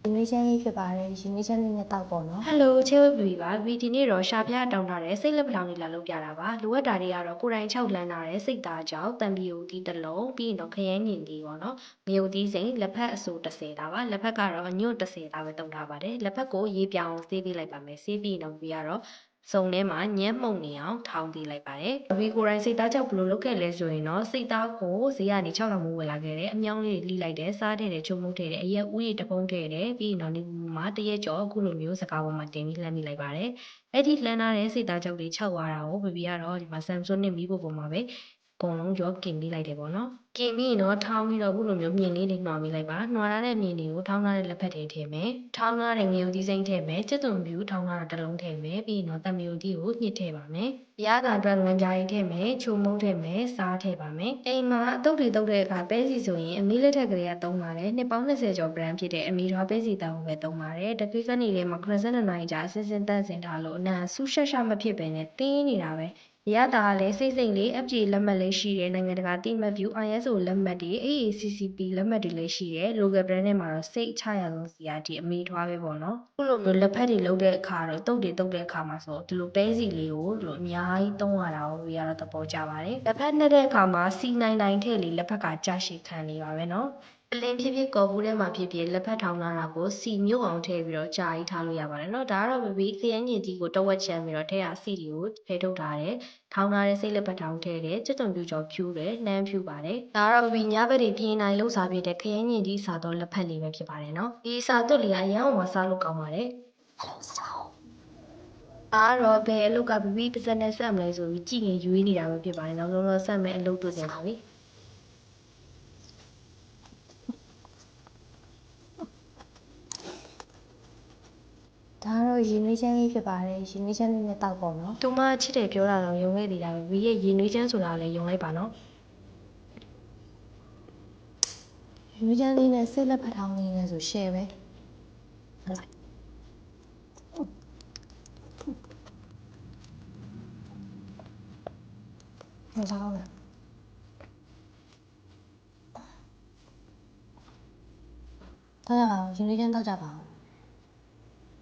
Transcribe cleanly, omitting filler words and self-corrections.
ရွေးချယ်ရေးဖြစ်ပါတယ်ရွေးချယ်လေးနဲ့တောက်ပေါ့နော် Hello ချဲဝဲပြီပါဒီနေ့တော့ရှာပြတောင်းထားတဲ့စိတ်လက်ပထောင်လေးလာလုပ်ပြတာပါလိုအပ်တာတွေကတော့ကိုယ်တိုင်6လမ်းထားတဲ့စိတ်သားကြောင့်တံပီယိုတီးတစ်လုံးပြီးရင်တော့ခရမ်းညင်တီးပေါ့နော်ငရုတ်သီးစိမ့်လက်ဖက်အစိုး30တာပါလက်ဖက်ကတော့ညွတ်30တာပဲတုံးထားပါတယ်လက်ဖက်ကိုရေးပြောင်းဆေးပေးလိုက်ပါမယ်ဆေးပြီးတော့ပြီးတော့စုံထဲမှာညံ့မှုန်နေအောင်ထောင်းပေးလိုက်ပါတယ်။ဒီကိုယ်တိုင်စိတ်သားကြောင့်ဘယ်လိုလုပ်ခဲ့လဲဆိုရင်တော့စိတ်သားကိုဈေးကနေ600မိုးဝယ်လာခဲ့တယ်။အမြောင်းလေးလှီးလိုက်တယ်။စားတဲ့ချုံမှုထည့်တယ်။အရက်ဦးရေတပုံးထည့်တယ်။ပြီးရင်တော့ဒီမှာတရက်ကျော်အခုလိုမျိုးစကားပေါ်မှာတင်ပြီးလှမ်းမိလိုက်ပါတယ်။အဲ့ဒီလှမ်းထားတဲ့စိတ်သားကြောင့်တွေ6သွားတာကိုဘဘီကတော့ဒီမှာ Samsung နဲ့မီးဖို့ပေါ်မှာပဲအကုန်လုံးရောကင်ပေးလိုက်တယ်ပေါ့နော်။ကင်ပြီးတော့ထောင်းပြီးတော့အခုလိုမျိုးမြင်လေးတွေနှွာပေးလိုက်ပါ။နှွာထားတဲ့မြင်တွေကိုထောင်းထားတဲ့လက်ဖက်တွေထည့်မယ်။ထောင်းထားတဲ့ငရုတ်သီးစိမ့်ထည့်မယ်။ကျက်သွန်ပြူထောင်းထားတာတစ်လုံးထည့်မယ်။ပြီးရင်တော့တံမြူတီကိုညှစ်ထည့်ပါမယ်။ရတာအတွက်ငွန်ကြားကြီးထည့်မယ်။ချိုမုန်းထည့်မယ်။စားထည့်ပါမယ်။အိမ်မှာအတုပ်တွေတုပ်တဲ့အခါပဲစီဆိုရင်အမီးလက်ထက်ကလေးကသုံးပါတယ်။နှစ်ပေါင်း20ကျော် brand ဖြစ်တဲ့အမီထွားပဲစီတန်ကိုပဲသုံးပါတယ်။တပိကနေထဲမှာ92နာရီကြာအစင်းတန့်စင်ထားလို့အနံဆူရှက်ရှမဖြစ်ပဲနဲ့တင်းနေတာပဲ။ရတာကလည်းစိတ်စိတ်လေး FJ လက်မှတ်လေးရှိတဲ့နိုင်ငံတကာတိမှတ်ပြု ISO လက်မှတ်တွေ AACCP လက်မှတ်တွေလည်းရှိတယ် local brand နဲ့မှာတော့စိတ်ချရဆုံးစီကဒီအမေထွားပဲပေါ့နော်ခုလိုမျိုးလက်ဖက်တွေလုပ်တဲ့အခါတော့တုပ်တွေတုပ်တဲ့အခါမှာဆိုဒီလိုပဲစီလေးကိုဒီလိုအများကြီးသုံးရတာကိုရတော့သဘောကျပါတယ်လက်ဖက်နှက်တဲ့အခါမှာ C99 ထည့်လေလက်ဖက်ကကြာရှည်ခံနေပါပဲနော်အလင်းဖြစ်ဖြစ်ကော်ဘူးထဲမှာဖြစ်ဖြစ်လက်ဖက်ထောင်းလာတာကိုစီမြုပ်အောင်ထည့်ပြီးတော့ကြာကြီးထားလို့ရပါတယ်เนาะဒါကတော့ baby ခရမ်းညင်ကြီးကိုတဝက်ချမ်းပြီးတော့ထဲကစီတွေကိုဖယ်ထုတ်ထားတယ်ထောင်းထားတဲ့စိတ်လက်ဖက်ထောင်းထည့်တယ်ကျွတ်တုံပြူကြောဖြူးတယ်နှမ်းဖြူပါတယ်ဒါကတော့ baby ညဘက်တွေပြင်းနိုင်လို့စားပြတဲ့ခရမ်းညင်ကြီးစားတော့လက်ဖက်လေးပဲဖြစ်ပါတယ်เนาะဒီစားသွတ်လေးကအရန်အောင်မစားလို့ကောင်းပါတယ်အားတော့ဘယ်အလုပ်က baby ပါစက်နဲ့ဆက်မလဲဆိုပြီးကြည့်ရင်ရွေးနေတာပဲဖြစ်ပါတယ်နောက်ဆုံးတော့ဆက်မယ်အလုပ်တွေ့တင်ပါပြီဒါကတော့ရွေးချယ်ရေးဖြစ်ပါတယ်ရွေးချယ်လေးနဲ့တောက်ပေါ့နော် သူမချစ်တယ်ပြောတာတော့ယုံခဲ့သေးတာပဲဘီရဲ့ရေနွေးချမ်းဆိုတာလည်းယုံလိုက်ပါနော်ရွေးချယ်လေးနဲ့စိတ်လက်ဖက်ထောင်းလေးနဲ့ဆို share ပဲဟုတ်လားမစားဘူးလားတော့ရအောင်ရွေးချယ်တောက်ကြပါအောင်